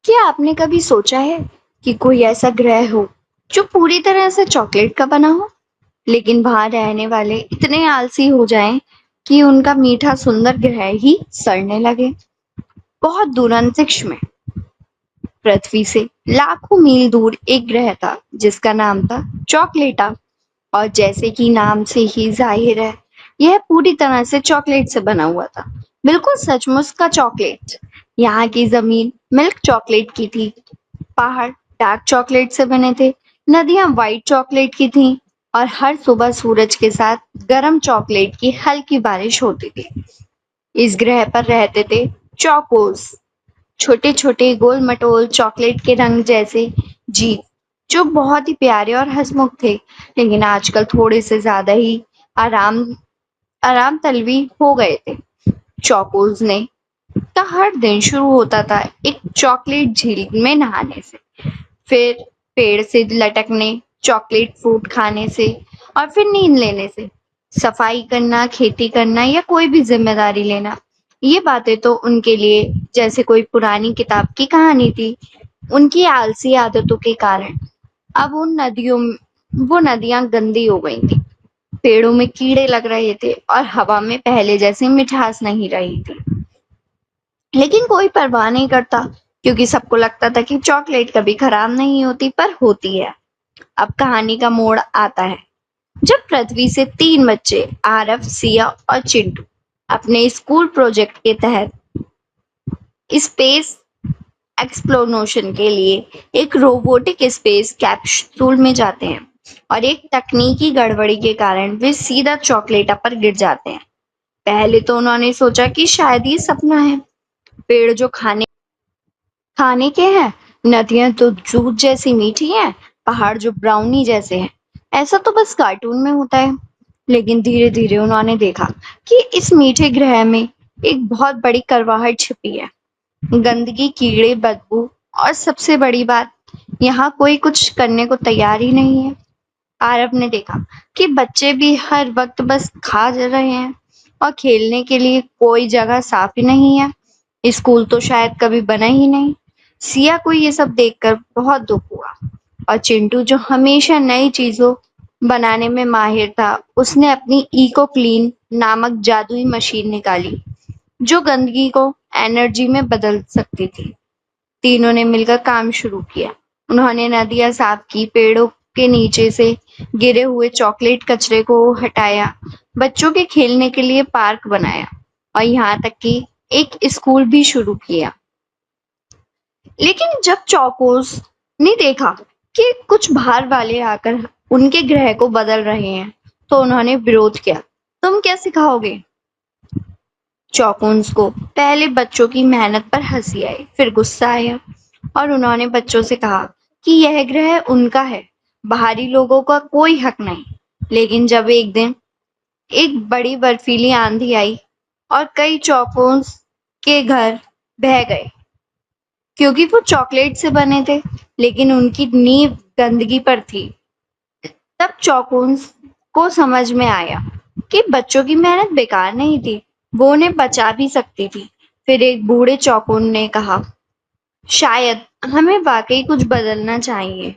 क्या आपने कभी सोचा है कि कोई ऐसा ग्रह हो जो पूरी तरह से चॉकलेट का बना हो, लेकिन वहां रहने वाले इतने आलसी हो जाएं कि उनका मीठा सुंदर ग्रह ही सड़ने लगे। बहुत दूर अंतरिक्ष में पृथ्वी से लाखों मील दूर एक ग्रह था जिसका नाम था चॉकलेटा। और जैसे कि नाम से ही जाहिर है, यह पूरी तरह से चॉकलेट से बना हुआ था। बिल्कुल सचमुच का चॉकलेट। यहाँ की जमीन मिल्क चॉकलेट की थी, पहाड़ डार्क चॉकलेट से बने थे, नदियां व्हाइट चॉकलेट की थीं और हर सुबह सूरज के साथ गरम चॉकलेट की हल्की बारिश होती थी। इस ग्रह पर रहते थे चौकोस, छोटे छोटे गोल मटोल चॉकलेट के रंग जैसे जीव, जो बहुत ही प्यारे और हंसमुख थे, लेकिन आजकल थोड़े से ज्यादा ही आराम आराम तलवी हो गए थे। चौकोस ने का हर दिन शुरू होता था एक चॉकलेट झील में नहाने से, फिर पेड़ से लटकने, चॉकलेट फ्रूट खाने से और फिर नींद लेने से। सफाई करना, खेती करना या कोई भी जिम्मेदारी लेना, ये बातें तो उनके लिए जैसे कोई पुरानी किताब की कहानी थी। उनकी आलसी आदतों के कारण अब वो नदियां गंदी हो गई थी, पेड़ों में कीड़े लग रहे थे और हवा में पहले जैसी मिठास नहीं रही थी। लेकिन कोई परवाह नहीं करता, क्योंकि सबको लगता था कि चॉकलेट कभी खराब नहीं होती, पर होती है। अब कहानी का मोड़ आता है जब पृथ्वी से तीन बच्चे, आरव, सिया और चिंटू, अपने स्कूल प्रोजेक्ट के तहत स्पेस एक्सप्लोरेशन के लिए एक रोबोटिक स्पेस कैप्सूल में जाते हैं और एक तकनीकी गड़बड़ी के कारण वे सीधा चॉकलेटा पर गिर जाते हैं। पहले तो उन्होंने सोचा कि शायद ये सपना है, पेड़ जो खाने खाने के हैं, नदियां तो दूध जैसी मीठी हैं, पहाड़ जो ब्राउनी जैसे हैं, ऐसा तो बस कार्टून में होता है। लेकिन धीरे धीरे उन्होंने देखा कि इस मीठे ग्रह में एक बहुत बड़ी करवाहट छिपी है। गंदगी, कीड़े, बदबू और सबसे बड़ी बात, यहाँ कोई कुछ करने को तैयार ही नहीं है। आरव ने देखा कि बच्चे भी हर वक्त बस खा जा रहे हैं और खेलने के लिए कोई जगह साफ ही नहीं है। स्कूल तो शायद कभी बना ही नहीं। सिया को ये सब देखकर बहुत दुख हुआ, और चिंटू जो हमेशा नई चीजों बनाने में माहिर था, उसने अपनी इको क्लीन नामक जादुई मशीन निकाली जो गंदगी को एनर्जी में बदल सकती थी। तीनों ने मिलकर काम शुरू किया। उन्होंने नदियां साफ की, पेड़ों के नीचे से गिरे हुए चॉकलेट कचरे को हटाया, बच्चों के खेलने के लिए पार्क बनाया और यहाँ तक कि एक स्कूल भी शुरू किया। लेकिन जब चौकोस ने देखा कि कुछ बाहर वाले आकर उनके ग्रह को बदल रहे हैं, तो उन्होंने विरोध किया। तुम क्या सिखाओगे? चौकोन्स को पहले बच्चों की मेहनत पर हंसी आई, फिर गुस्सा आया और उन्होंने बच्चों से कहा कि यह ग्रह उनका है, बाहरी लोगों का कोई हक नहीं। लेकिन जब एक दिन एक बड़ी बर्फीली आंधी आई और कई चौकोन्स के घर बह गए, क्योंकि वो चॉकलेट से बने थे, लेकिन उनकी नींव गंदगी पर थी। तब चौकोन्स को समझ में आया कि बच्चों की मेहनत बेकार नहीं थी, वो उन्हें बचा भी सकती थी। फिर एक बूढ़े चौकोन ने कहा, शायद हमें वाकई कुछ बदलना चाहिए।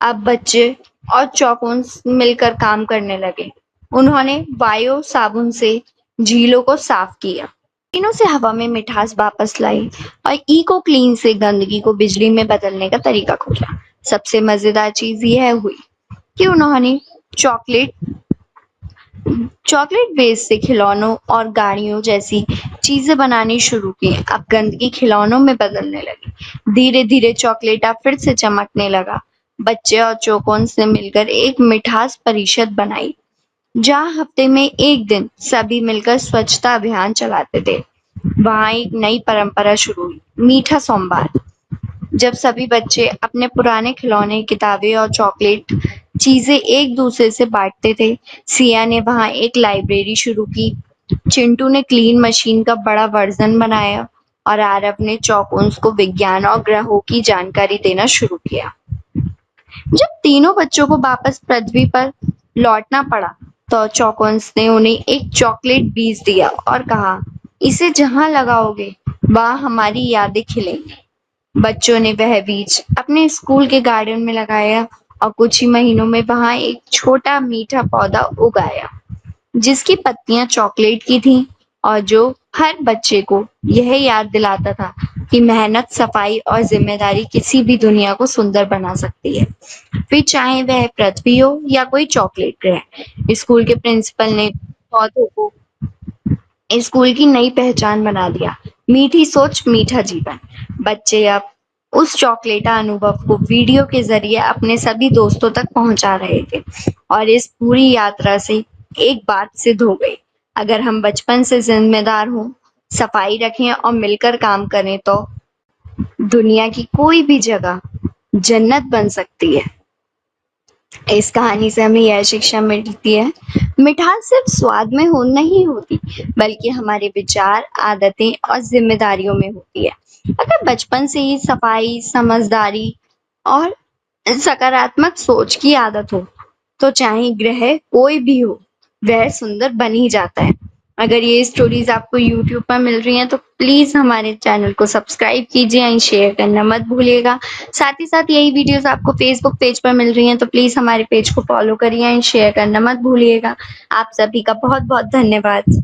अब बच्चे और चौकोन्स मिलकर काम करने लगे। उन्होंने बायो साबुन से झीलों को साफ किया, तीनों से हवा में मिठास वापस लाई और इको क्लीन से गंदगी को बिजली में बदलने का तरीका खोजा। सबसे मजेदार चीज यह हुई कि उन्होंने चॉकलेट चॉकलेट बेस से खिलौनों और गाड़ियों जैसी चीजें बनानी शुरू की। अब गंदगी खिलौनों में बदलने लगी। धीरे धीरे चॉकलेटा फिर से चमकने लगा। बच्चे और चौकोन्स ने मिलकर एक मिठास परिषद बनाई, जहाँ हफ्ते में एक दिन सभी मिलकर स्वच्छता अभियान चलाते थे। वहां एक नई परंपरा शुरू हुई, मीठा सोमवार। जब सभी बच्चे अपने पुराने खिलौने, किताबें और चॉकलेट चीजें एक दूसरे से बांटते थे। सिया ने वहां एक लाइब्रेरी शुरू की, चिंटू ने क्लीन मशीन का बड़ा वर्जन बनाया और आरव ने चौकोन्स को विज्ञान और ग्रहों की जानकारी देना शुरू किया। जब तीनों बच्चों को वापस पृथ्वी पर लौटना पड़ा, तो चौकोन्स ने उन्हें एक चॉकलेट बीज दिया और कहा, इसे जहां लगाओगे वहां हमारी यादें खिलेंगी। बच्चों ने वह बीज अपने स्कूल के गार्डन में लगाया और कुछ ही महीनों में वहां एक छोटा मीठा पौधा उगाया जिसकी पत्तियां चॉकलेट की थीं और जो हर बच्चे को यह याद दिलाता था कि मेहनत, सफाई और जिम्मेदारी किसी भी दुनिया को सुंदर बना सकती है। फिर चाहे वह पृथ्वी हो या कोई चॉकलेट ग्रह, स्कूल के प्रिंसिपल ने पौधों को स्कूल की नई पहचान बना दिया। मीठी सोच, मीठा जीवन। बच्चे अब उस चॉकलेटा अनुभव को वीडियो के जरिए अपने सभी दोस्तों तक पहुंचा रहे थे और इस पूरी यात्रा से एक बात सिद्ध हो गई। अगर हम बचपन से जिम्मेदार हों, सफाई रखें और मिलकर काम करें तो दुनिया की कोई भी जगह जन्नत बन सकती है। इस कहानी से हमें यह शिक्षा मिलती है, मिठास सिर्फ स्वाद में हो नहीं होती, बल्कि हमारे विचार, आदतें और जिम्मेदारियों में होती है। अगर बचपन से ही सफाई, समझदारी और सकारात्मक सोच की आदत हो, तो चाहे ग्रह कोई भी हो, वह सुंदर बन ही जाता है। अगर ये स्टोरीज आपको यूट्यूब पर मिल रही हैं, तो प्लीज हमारे चैनल को सब्सक्राइब कीजिए एंड शेयर करना मत भूलिएगा। साथ ही साथ यही वीडियोस आपको फेसबुक पेज पर मिल रही हैं, तो प्लीज हमारे पेज को फॉलो करिए एंड शेयर करना मत भूलिएगा। आप सभी का बहुत बहुत धन्यवाद।